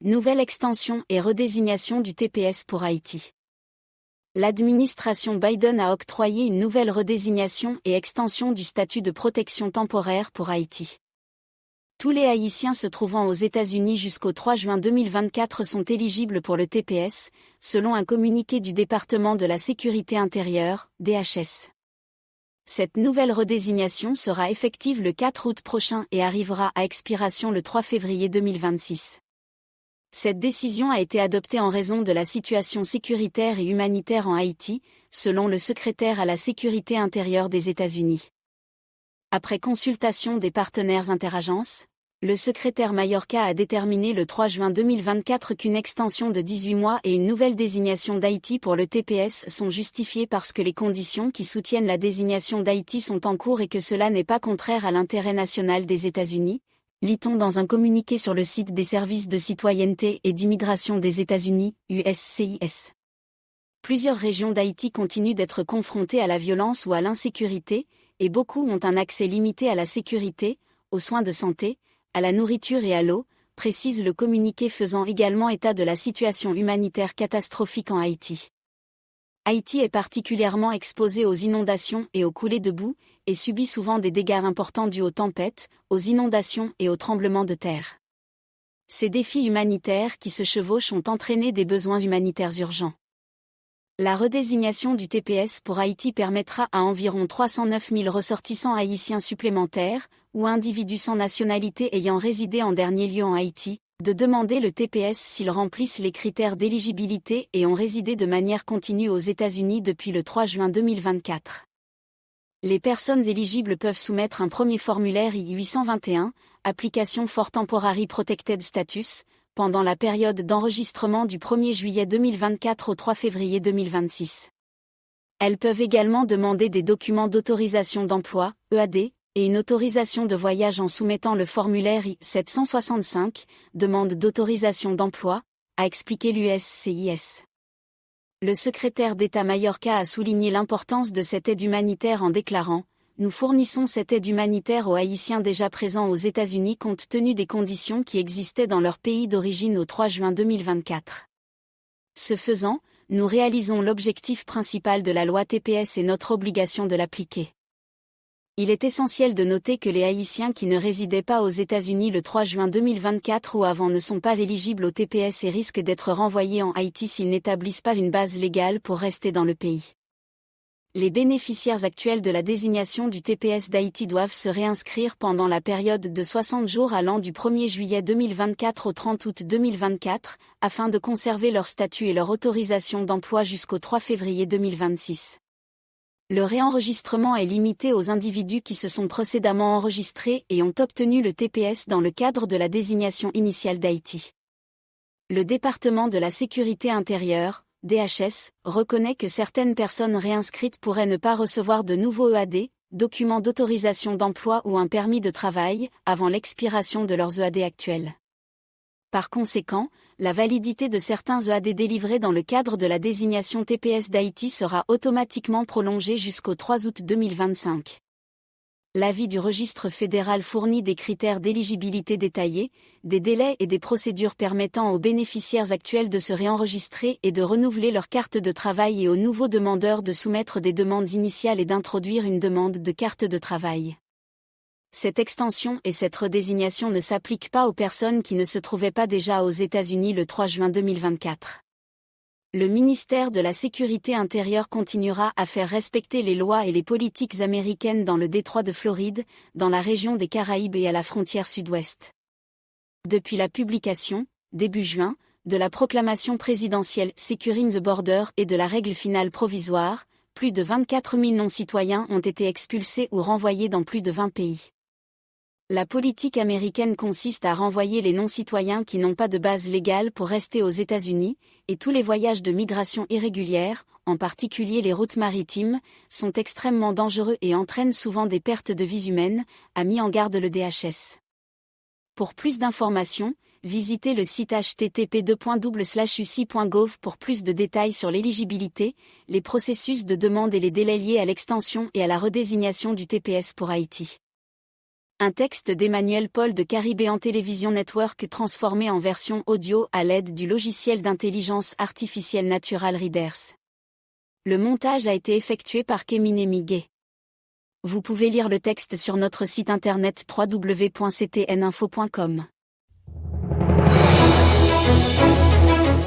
Nouvelle extension et redésignation du TPS pour Haïti. L'administration Biden a octroyé une nouvelle redésignation et extension du statut de protection temporaire pour Haïti. Tous les Haïtiens se trouvant aux États-Unis jusqu'au 3 juin 2024 sont éligibles pour le TPS, selon un communiqué du département de la Sécurité intérieure, DHS. Cette nouvelle redésignation sera effective le 4 août prochain et arrivera à expiration le 3 février 2026. Cette décision a été adoptée en raison de la situation sécuritaire et humanitaire en Haïti, selon le secrétaire à la Sécurité intérieure des États-Unis. Après consultation des partenaires interagences, le secrétaire Mayorkas a déterminé le 3 juin 2024 qu'une extension de 18 mois et une nouvelle désignation d'Haïti pour le TPS sont justifiées parce que les conditions qui soutiennent la désignation d'Haïti sont en cours et que cela n'est pas contraire à l'intérêt national des États-Unis, lit-on dans un communiqué sur le site des services de citoyenneté et d'immigration des États-Unis, USCIS. Plusieurs régions d'Haïti continuent d'être confrontées à la violence ou à l'insécurité, et beaucoup ont un accès limité à la sécurité, aux soins de santé, à la nourriture et à l'eau, précise le communiqué faisant également état de la situation humanitaire catastrophique en Haïti. Haïti est particulièrement exposé aux inondations et aux coulées de boue, et subit souvent des dégâts importants dus aux tempêtes, aux inondations et aux tremblements de terre. Ces défis humanitaires qui se chevauchent ont entraîné des besoins humanitaires urgents. La redésignation du TPS pour Haïti permettra à environ 309 000 ressortissants haïtiens supplémentaires, ou individus sans nationalité ayant résidé en dernier lieu en Haïti, de demander le TPS s'ils remplissent les critères d'éligibilité et ont résidé de manière continue aux États-Unis depuis le 3 juin 2024. Les personnes éligibles peuvent soumettre un premier formulaire I-821, Application for Temporary Protected Status, pendant la période d'enregistrement du 1er juillet 2024 au 3 février 2026. Elles peuvent également demander des documents d'autorisation d'emploi, EAD, et une autorisation de voyage en soumettant le formulaire I-765, demande d'autorisation d'emploi, a expliqué l'USCIS. Le secrétaire d'État Mayorkas a souligné l'importance de cette aide humanitaire en déclarant « Nous fournissons cette aide humanitaire aux Haïtiens déjà présents aux États-Unis compte tenu des conditions qui existaient dans leur pays d'origine au 3 juin 2024. Ce faisant, nous réalisons l'objectif principal de la loi TPS et notre obligation de l'appliquer. » Il est essentiel de noter que les Haïtiens qui ne résidaient pas aux États-Unis le 3 juin 2024 ou avant ne sont pas éligibles au TPS et risquent d'être renvoyés en Haïti s'ils n'établissent pas une base légale pour rester dans le pays. Les bénéficiaires actuels de la désignation du TPS d'Haïti doivent se réinscrire pendant la période de 60 jours allant du 1er juillet 2024 au 30 août 2024, afin de conserver leur statut et leur autorisation d'emploi jusqu'au 3 février 2026. Le réenregistrement est limité aux individus qui se sont précédemment enregistrés et ont obtenu le TPS dans le cadre de la désignation initiale d'Haïti. Le département de la Sécurité intérieure, DHS, reconnaît que certaines personnes réinscrites pourraient ne pas recevoir de nouveaux EAD, documents d'autorisation d'emploi ou un permis de travail, avant l'expiration de leurs EAD actuels. Par conséquent, la validité de certains EAD délivrés dans le cadre de la désignation TPS d'Haïti sera automatiquement prolongée jusqu'au 3 août 2025. L'avis du registre fédéral fournit des critères d'éligibilité détaillés, des délais et des procédures permettant aux bénéficiaires actuels de se réenregistrer et de renouveler leur carte de travail et aux nouveaux demandeurs de soumettre des demandes initiales et d'introduire une demande de carte de travail. Cette extension et cette redésignation ne s'appliquent pas aux personnes qui ne se trouvaient pas déjà aux États-Unis le 3 juin 2024. Le ministère de la Sécurité intérieure continuera à faire respecter les lois et les politiques américaines dans le détroit de Floride, dans la région des Caraïbes et à la frontière sud-ouest. Depuis la publication, début juin, de la proclamation présidentielle Securing the Border et de la règle finale provisoire, plus de 24 000 non-citoyens ont été expulsés ou renvoyés dans plus de 20 pays. La politique américaine consiste à renvoyer les non-citoyens qui n'ont pas de base légale pour rester aux États-Unis, et tous les voyages de migration irrégulière, en particulier les routes maritimes, sont extrêmement dangereux et entraînent souvent des pertes de vies humaines, a mis en garde le DHS. Pour plus d'informations, visitez le site http://uci.gov pour plus de détails sur l'éligibilité, les processus de demande et les délais liés à l'extension et à la redésignation du TPS pour Haïti. Un texte d'Emmanuel Paul de Caribbean Television Network transformé en version audio à l'aide du logiciel d'intelligence artificielle Natural Readers. Le montage a été effectué par Kémine Miguet. Vous pouvez lire le texte sur notre site internet www.ctninfo.com.